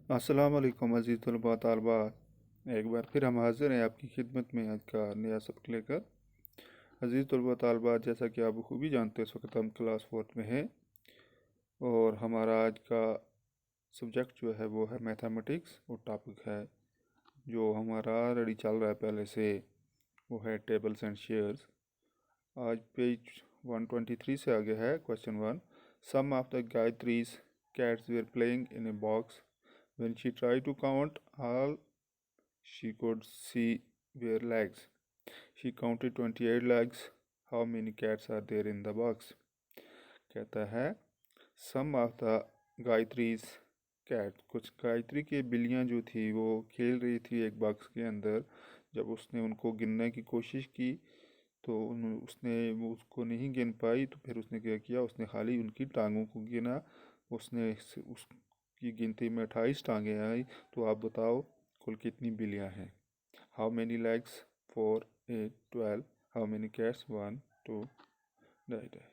अस्सलाम वालेकुम अज़ीज़ तलबा तालबात। एक बार फिर हम हाज़िर हैं आपकी खिदमत में आज का नया सबक लेकर। अज़ीज़ तलबा तालबात, जैसा कि आप खूबी जानते हैं, इस वक्त हम क्लास 4 में हैं और हमारा आज का सब्जेक्ट जो है वो है मैथमेटिक्स और टॉपिक है जो हमारा ऑलरेडी चल रहा है पहले से, वो है टेबल्स एंड शेयर्स। आज पेज 123 से आगे है question 1। Some of the Gayatri's cats were playing in a box. When she tried to count, all she could see were legs. She counted 28 legs. How many cats are there in the box? कहता है सम of the गायत्रीज cat, कुछ गायत्री की बिल्लियाँ जो थी वो खेल रही थी एक बॉक्स के अंदर। जब उसने उनको गिनने की कोशिश की तो उसने वो उसको नहीं गिन पाई, तो फिर उसने क्या किया, उसने खाली उनकी टांगों को गिना। उसने उसकी गिनती में 28 टांगें आई। तो आप बताओ कुल कितनी बिल्लियाँ हैं। How many legs? 4, 8, 12। How many cats? 1, 2, डाई डाई।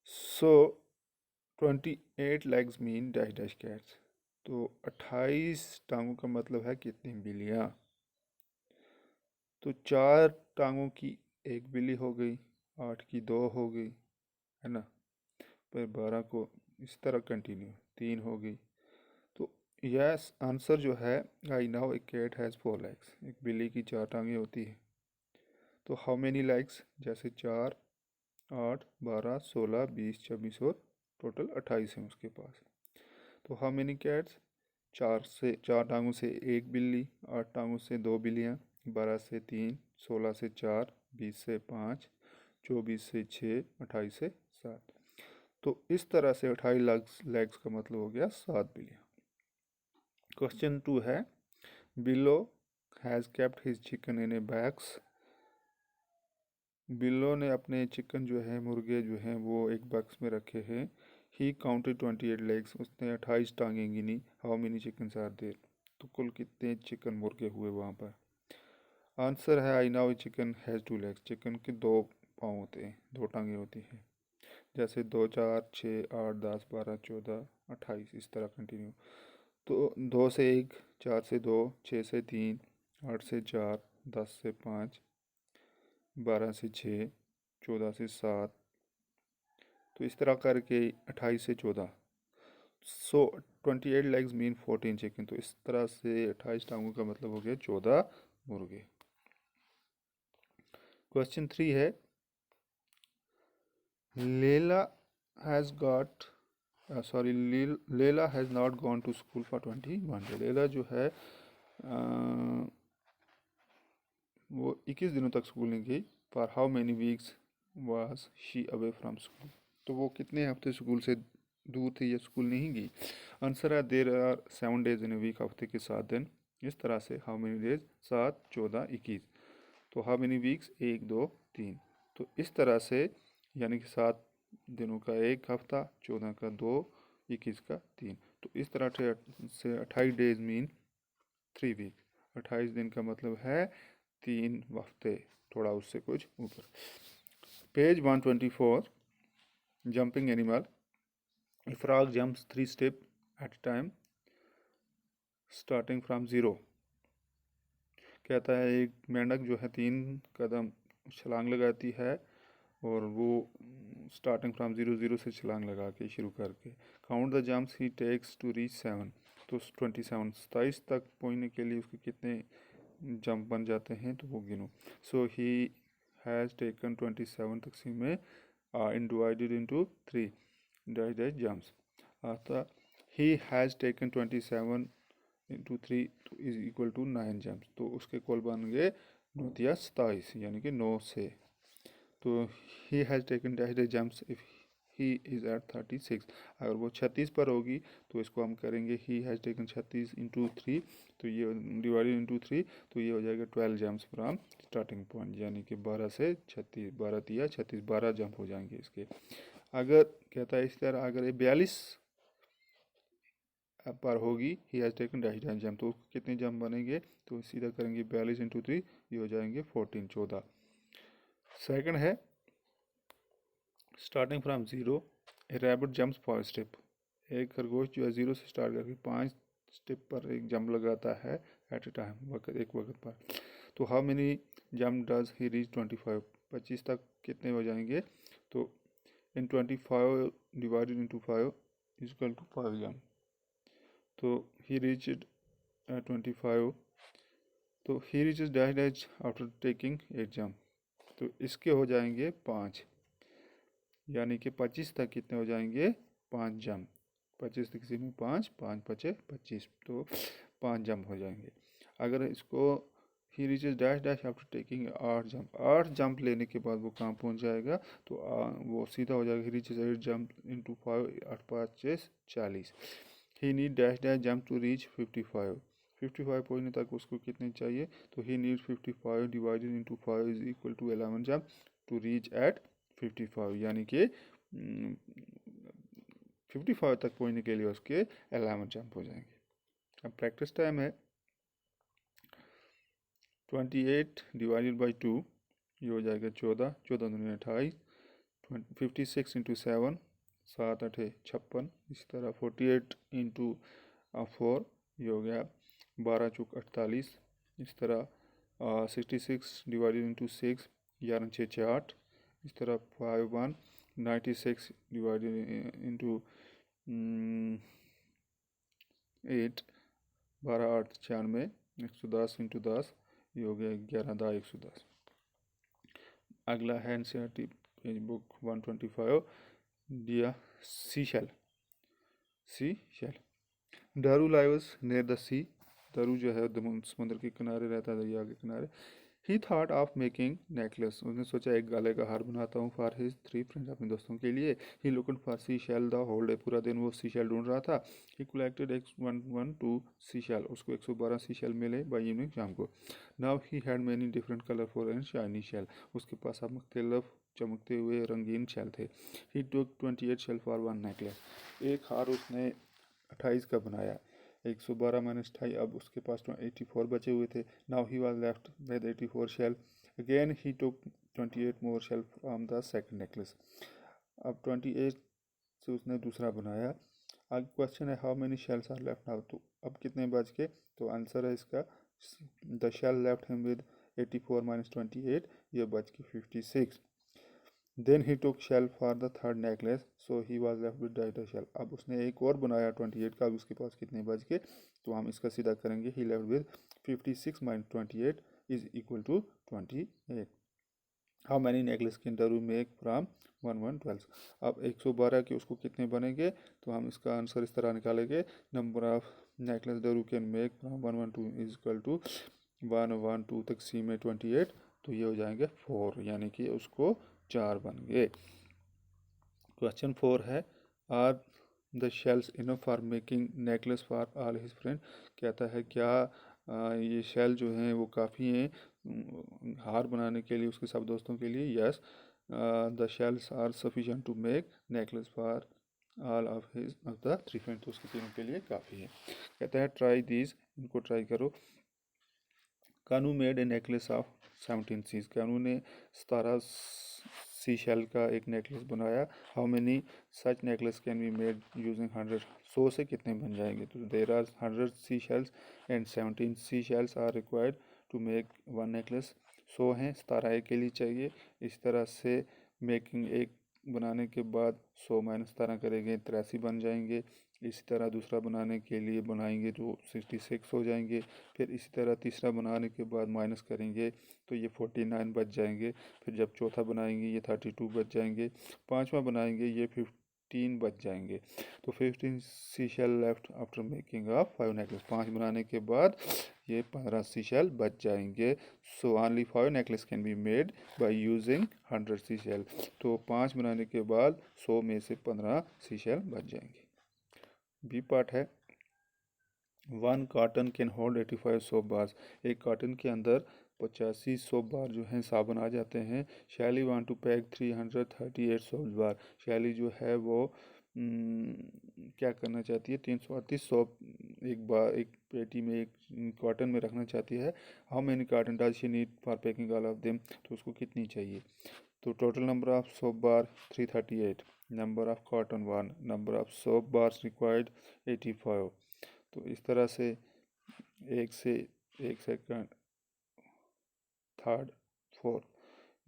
So 28 legs mean dash dash cats. तो 28 टांगों का मतलब है कितनी बिल्लियाँ। तो 4 टांगों की एक बिल्ली हो गई, 8 की 2 हो गई, है ना। फिर 12 को इस तरह कंटिन्यू 3 हो गई। तो यस, आंसर जो है, I know a cat has 4 legs. एक बिल्ली की 4 टांगें होती है। तो हाउ मेनी लेग्स, जैसे 4, 8, 12, 16, 20, 26 और टोटल 28 हैं उसके पास। तो हाउ मेनी कैट्स, 4 टांगों से एक बिल्ली, 8 टांगों से 2 बिल्लियाँ, 12 से 3, 16 से 4, 20 से 5, 24 से 6, 28 से 7। तो इस तरह से 28 लेग्स का मतलब हो गया 7 बिलियन। क्वेश्चन 2 है, below has kept his chicken in A bags. Below ने अपने चिकन जो है, मुर्गे जो हैं, वो एक बॉक्स में रखे हैं। ही काउंटेड 28 लेग्स, उसने 28 टांगें गिनी। How many chicken are there, तो कुल कितने चिकन मुर्गे हुए वहाँ पर। आंसर है I now chicken has 2 legs. Chicken के 2 पाँव होते हैं, 2 टांगें होती हैं। जैसे 2, 4, 6, 8, 10, 12, 14, 28, इस तरह कंटिन्यू। तो 2 से 1, 4 से 2, 6 से 3, 8 से 4, 10 से 5, 12 से 6, 14 से 7। तो इस तरह करके 28 से 14। सो 28 लेग्स मीन 14 चिकन। तो इस तरह से 28 टांगों का मतलब हो गया 14 मुर्गे। क्वेश्चन 3 है, Leela has got sorry Leela has not gone to school for 21 day. Leela जो है वो 21 दिनों तक स्कूल नहीं गई। For how many weeks was she away from school. तो वो कितने हफ्ते स्कूल से दूर थी या स्कूल नहीं गई। आंसर है there are 7 days in a week, हफ्ते के 7 दिन। इस तरह से हाउ मैनी डेज, 7, 14, 21। तो हाउ मैनी वीक्स, 1, 2, 3। तो इस तरह से यानी कि 7 दिनों का एक हफ्ता, 14 का 2, 21 का 3। तो इस तरह से 28 डेज मीन 3 वीक। 28 दिन का मतलब है 3 हफ्ते, थोड़ा उससे कुछ ऊपर। Page 124, jumping animal. A frog jumps 3 steps at a time starting from 0। कहता है एक मेंढक जो है 3 कदम छलांग लगाती है और वो स्टार्टिंग फ्रॉम 0 से छलांग लगा के शुरू करके। Count the jumps he takes to reach 7। तो 27 तक पहुंचने के लिए उसके कितने जंप बन जाते हैं, तो वो गिनो। सो ही हैज़ टेकन 27 तकसीम में इन divided into 3 dash dash jumps. अर्थात he has taken 27 into 3 is equal to 9 jumps. तो उसके कुल बन गए 27, यानी कि 9 से। तो he has taken dash dash jumps if he is at 36। अगर वो 36 पर होगी तो इसको हम करेंगे ही हैज़ टेकन 36 इंटू 3, तो ये डिवाइडेड इंटू 3, तो ये हो जाएगा 12 जम्प्स फ्राम स्टार्टिंग पॉइंट, यानी कि 12 से 36, 12 तिया 36, 12 जंप हो जाएंगे इसके। अगर कहता है इस तरह, अगर ये 42 पर होगी, ही has taken dash dash jump, तो कितने जंप बनेंगे, तो सीधा करेंगे 42 इंटू 3, ये हो जाएंगे 14, 14। सेकंड है, starting from 0 A rabbit jumps 5 step. एक खरगोश जो है 0 से स्टार्ट करके 5 स्टेप पर एक जंप लगाता है एट ए टाइम, एक वक्त पर। तो how many jump does he reach 25, 25 तक कितने हो जाएंगे? तो इन 25 divided into 5 is equal to 5 jump. तो ही रीच्ड 25, तो he reaches dash dash after taking 8 jump, तो इसके हो जाएंगे 5, यानी कि 25 तक कितने हो जाएंगे? 5 जंप। 25 तक किसी में 5, 5 5 25, तो 5 जंप हो जाएंगे। अगर इसको ही reaches dash dash after taking 8 jump, 8 jump लेने के बाद वो कहाँ पहुँच जाएगा? तो वो सीधा हो जाएगा he reaches 8 jump into 5, 8 5 40। He need dash dash jump to reach 55, 55 पहुँचने तक उसको कितने चाहिए? तो he need 55 divided into 5 is equal to 11 jump to reach at 55, यानी कि 55 तक पहुँचने के लिए उसके 11 जंप हो जाएंगे। अब प्रैक्टिस टाइम है। 28 डिवाइडेड बाई 2 ये हो जाएगा 14, 14 दूनी 28, 56 इंटू 7, 7 8 56, इसी तरह 48 इंटू 4 ये हो गया 12 चौक 48, इस तरह 66 डिवाइडेड इंटू 6, 11 6 8, इस तरह 5 1 96 डिवाइडेड इंटू 8, 12 8 96, 110 इंटू 10 ये हो गया 11 10 110। अगला है एनसीईआरटी पेज बुक 125, दिया सी शेल। दारू लाइव्स नियर द सी, दारू जो है समुद्र के किनारे रहता है, दरिया के किनारे। ही थॉट ऑफ मेकिंग नेकलेस, उसने सोचा एक गले का हार बनाता हूँ फॉर हिज 3 फ्रेंड्स, अपने दोस्तों के लिए। He looked for sea shell the whole day, पूरा दिन वो सी शेल ढूंढ रहा था। ही कलेक्टेड 112 सी शेल, उसको 112 सी शेल मिले बाई इवनिंग, शाम को। Now he had many different colourful and shiny shell, उसके पास अब मुख्तलिफ चमकते हुए रंगीन शेल थे। He took 28 shell for one necklace, एक हार उसने 28 का बनाया। 112 माइनस 28, अब उसके पास 84 बचे हुए थे। Now he was left with 84 shell. Again he took 28 more shell from the second necklace, अब 28 से उसने दूसरा बनाया। अब क्वेश्चन है how many shells are left now, तो अब कितने बच गए? तो आंसर है इसका the shell left him with 84 minus 28, ये बच के 56। Then he took shell for the third necklace, so he was left with डाइटर shell, अब उसने एक और बनाया 28 का, अब उसके पास कितने बच गए? तो हम इसका सीधा करेंगे। He left with 56 minus 28 is equal to 28। How many necklace can Daru make from 112, अब 112 के उसको कितने बनेंगे? तो हम इसका आंसर इस तरह निकालेंगे, number of necklace that you can make from 112 is equal to 112 तक सी में 28, तो ये हो जाएंगे 4, यानी कि उसको 4 बन गए। क्वेश्चन 4 है are the shells enough for making necklace for all his friend, कहता है क्या ये शेल जो हैं वो काफ़ी हैं हार बनाने के लिए उसके सब दोस्तों के लिए? Yes, the shells are sufficient to make necklace for all of the 3 friend, तो उसके तीनों के लिए काफ़ी है। कहता है ट्राई दीज, इनको ट्राई करो। Kanu made a necklace of 17 seas, Kanu ने 17 सी शेल का एक नेकलेस बनाया। How many such necklace can be made using 100, 100 से कितने बन जाएंगे? तो there are 100 sea shells and 17 sea shells are required to make one necklace, 100 हैं, 17 एक के लिए चाहिए। इस तरह से मेकिंग एक बनाने के बाद 100 माइनस 17 करेंगे 83 बन जाएंगे। इसी तरह दूसरा बनाने के लिए बनाएंगे तो 66 हो जाएंगे। फिर इसी तरह तीसरा बनाने के बाद माइनस करेंगे तो ये 49 बच जाएंगे। फिर जब चौथा बनाएंगे ये 32 बच जाएंगे। पांचवा बनाएंगे ये 15 बच जाएंगे। तो 15 sea shell left after making of 5 necklace, 5 बनाने के बाद ये 15 सी शेल बच जाएंगे। So only 5 necklace can be made by using 100 sea shell, तो 5 बनाने के बाद 100 में से 15 सी शेल बच जाएंगे। बी पार्ट है 1 carton can hold 85 soap bars, एक कार्टन के अंदर 85 सोप बार जो हैं साबुन आ जाते हैं। Shelly want to pack 338 soap bar, Shelly जो है वो क्या करना चाहती है? 338 सोप एक पेटी में एक कॉटन में रखना चाहती है। How many carton does she need for packing all of them, तो उसको कितनी चाहिए? तो total number of soap bar 338, number of cotton 1, number of soap bars required 85। तो इस तरह से एक सेकंड, थर्ड, फोर्थ,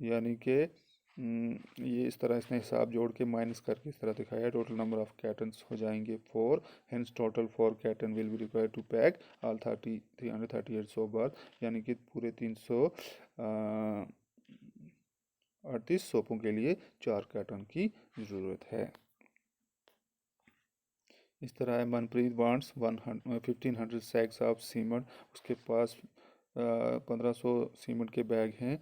यानी कि ये इस तरह इसने हिसाब जोड़ के माइनस करके इस तरह दिखाया। टोटल नंबर ऑफ कैटन्स हो जाएंगे 4, hence total 4 carton will be required to pack all 338 soap bar, यानी कि पूरे 338 सोपों के लिए 4 कैटन की ज़रूरत है। इस तरह है, मनप्रीत वांट्स 1500 सैक्स ऑफ सीमेंट, उसके पास 1500 सीमेंट के बैग हैं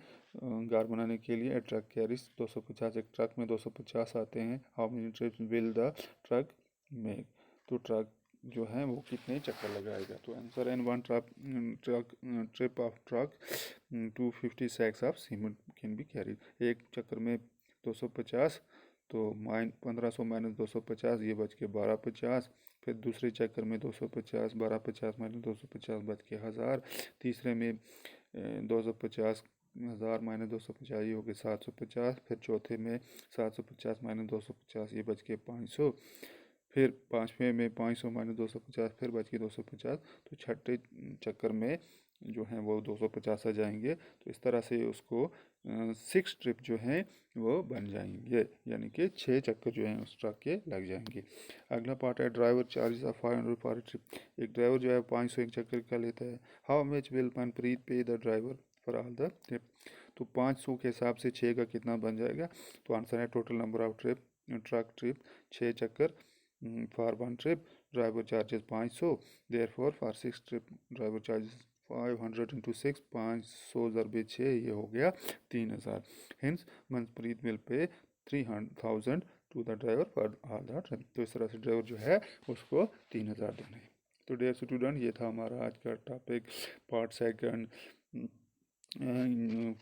गार बनाने के लिए। ट्रक कैरीज 250, एक ट्रक में 250 आते हैं। How many trips will the truck make, तो ट्रक जो है वो कितने चक्कर लगाएगा। तो answer in one trip of truck 250 sacks of cement can be carried. एक चक्कर में 250, तो 1500 माइनस 250, ये बच के 1250। फिर दूसरे चक्कर में 250, 1250 माइनस 250 बच के 1000। तीसरे में 250, 1000 माइनस 250 ये हो गए 750। फिर चौथे में 750 माइनस 250 ये बच के 500। फिर पाँचवें में 500 माइनस 250 फिर बच के 250। तो छठे चक्कर में जो हैं वो 250 आ जाएंगे। तो इस तरह से उसको 6 ट्रिप जो हैं वो बन जाएंगे, यानी कि 6 चक्कर जो हैं उस ट्रक के लग जाएंगे। अगला पार्ट है ड्राइवर चार्जेस ऑफ 500 पर ट्रिप। एक ड्राइवर जो है 500 एक चक्कर का लेता है। हाउ मच विल मनप्रीत पे the driver for all the trip, तो 500 के हिसाब से 6 का कितना बन जाएगा। तो आंसर है total number of truck trip 6 चक्कर for 1 trip, driver charges 500, therefore for 6 trip driver charges 500 into 6, 500 ज़रबे 6, ये हो गया 3000। Hints Manpreet will pay 3000 to the driver for all the trip. तो इस तरह से ड्राइवर जो है उसको 3000 देना है। तो डियर स्टूडेंट, ये था हमारा आज का topic, part second,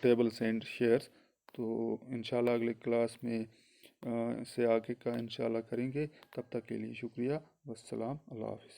tables and shares. तो इंशाल्लाह अगले क्लास में से आगे का इंशाल्लाह करेंगे। तब तक के लिए शुक्रिया, वस्सलाम, अल्लाह हाफ़िज़।